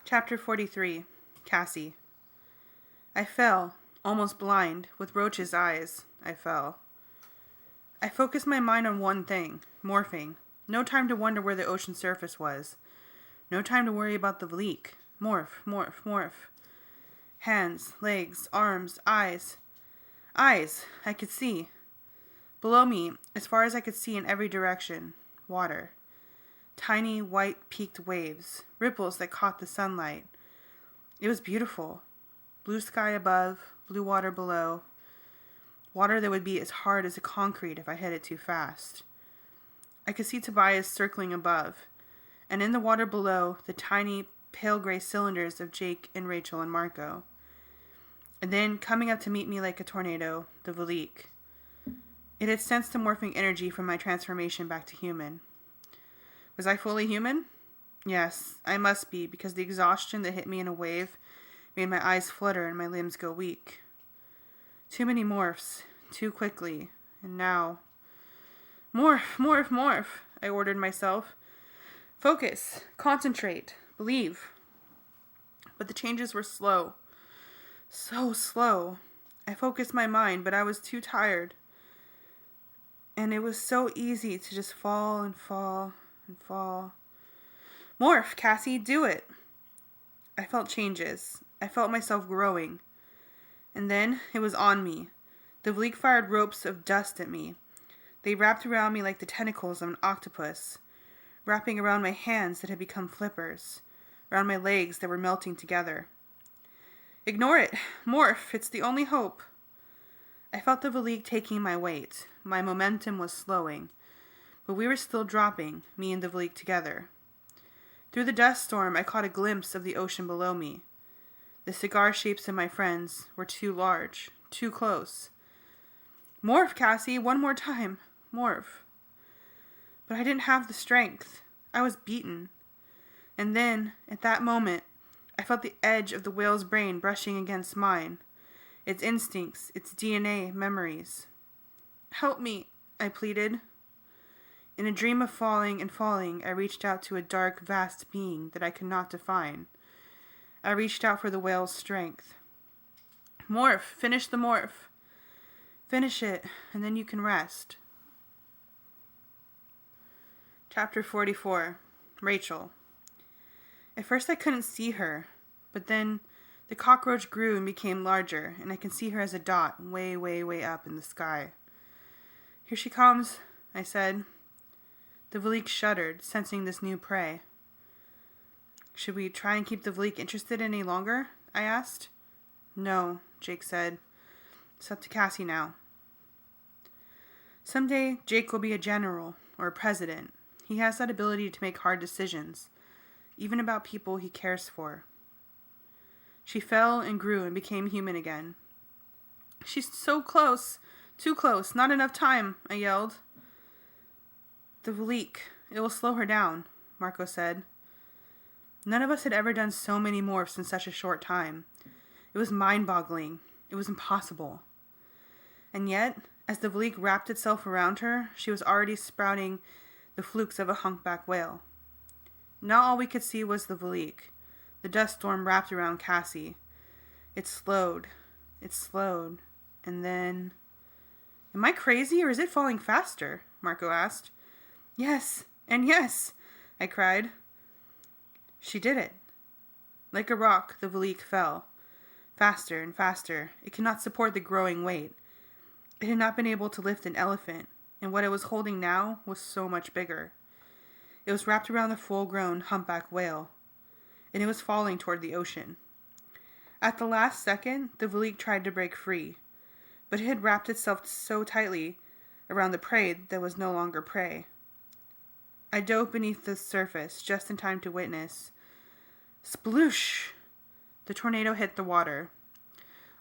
Chapter 43. Cassie. I fell, almost blind, with Roach's eyes. I fell. I focused my mind on one thing, morphing. No time to wonder where the ocean surface was. No time to worry about the leak. Morph, morph, morph. Hands, legs, arms, eyes. Eyes! I could see. Below me, as far as I could see in every direction, water. Tiny, white, peaked waves, ripples that caught the sunlight. It was beautiful. Blue sky above, blue water below. Water that would be as hard as a concrete if I hit it too fast. I could see Tobias circling above, and in the water below, the tiny, pale gray cylinders of Jake and Rachel and Marco. And then, coming up to meet me like a tornado, the Valik. It had sensed the morphing energy from my transformation back to human. Was I fully human? Yes, I must be, because the exhaustion that hit me in a wave made my eyes flutter and my limbs go weak. Too many morphs, too quickly, and now... Morph, morph, morph, I ordered myself. Focus, concentrate, believe. But the changes were slow. So slow. I focused my mind, but I was too tired. And it was so easy to just fall and fall and fall. Morph, Cassie, do it. I felt changes. I felt myself growing. And then it was on me. The Valik fired ropes of dust at me. They wrapped around me like the tentacles of an octopus, wrapping around my hands that had become flippers, around my legs that were melting together. Ignore it. Morph. It's the only hope. I felt the Valik taking my weight. My momentum was slowing. But we were still dropping, me and the Valik together. Through the dust storm, I caught a glimpse of the ocean below me. The cigar shapes of my friends were too large, too close. Morph, Cassie, one more time. Morph. But I didn't have the strength. I was beaten. And then, at that moment, I felt the edge of the whale's brain brushing against mine. Its instincts, its DNA, memories. Help me, I pleaded. In a dream of falling and falling, I reached out to a dark, vast being that I could not define. I reached out for the whale's strength. Morph, finish the morph. Finish it, and then you can rest. Chapter 44. Rachel. At first I couldn't see her, but then the cockroach grew and became larger, and I can see her as a dot way, way, way up in the sky. Here she comes, I said. The Valik shuddered, sensing this new prey. Should we try and keep the Valik interested any longer? I asked. No, Jake said. It's up to Cassie now. Someday, Jake will be a general or a president. He has that ability to make hard decisions, even about people he cares for. She fell and grew and became human again. She's so close. Too close. Not enough time, I yelled. The Valik. It will slow her down, Marco said. None of us had ever done so many morphs in such a short time. It was mind-boggling. It was impossible. And yet, as the Valik wrapped itself around her, she was already sprouting the flukes of a humpback whale. Now all we could see was the Valik. The dust storm wrapped around Cassie. It slowed, and then... Am I crazy, or is it falling faster? Marco asked. Yes, and yes, I cried. She did it. Like a rock, the Valik fell. Faster and faster. It could not support the growing weight. It had not been able to lift an elephant, and what it was holding now was so much bigger. It was wrapped around the full-grown humpback whale, and it was falling toward the ocean. At the last second, the Valik tried to break free, but it had wrapped itself so tightly around the prey that was no longer prey. I dove beneath the surface just in time to witness. Sploosh! The tornado hit the water.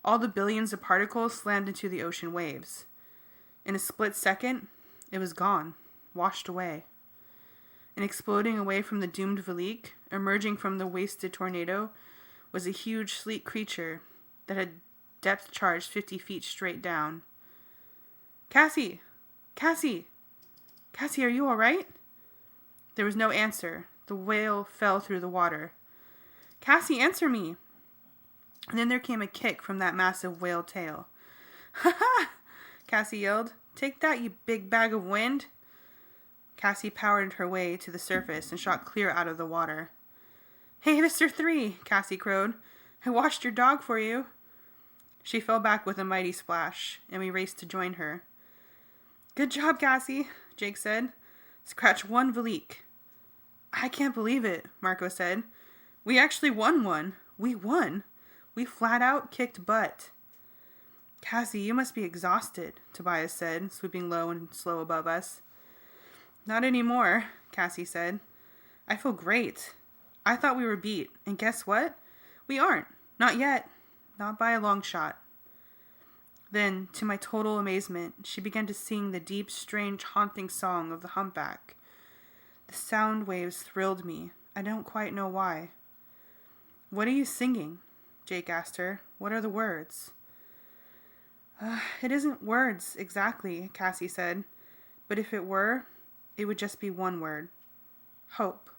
All the billions of particles slammed into the ocean waves. In a split second, it was gone, washed away. And exploding away from the doomed Valik, emerging from the wasted tornado, was a huge, sleek creature that had depth charged 50 feet straight down. Cassie! Cassie! Cassie, are you all right? There was no answer. The whale fell through the water. Cassie, answer me! And then there came a kick from that massive whale tail. Ha ha! Cassie yelled. Take that, you big bag of wind! Cassie powered her way to the surface and shot clear out of the water. Hey, Mr. 3, Cassie crowed. I washed your dog for you. She fell back with a mighty splash, and we raced to join her. Good job, Cassie, Jake said. Scratch one Valik. I can't believe it, Marco said. We actually won one. We won. We flat out kicked butt. Cassie, you must be exhausted, Tobias said, swooping low and slow above us. Not anymore, Cassie said. I feel great. I thought we were beat, and guess what? We aren't. Not yet. Not by a long shot. Then, to my total amazement, she began to sing the deep, strange, haunting song of the humpback. The sound waves thrilled me. I don't quite know why. What are you singing? Jake asked her. What are the words? It isn't words, exactly, Cassie said. But if it were, it would just be one word. Hope.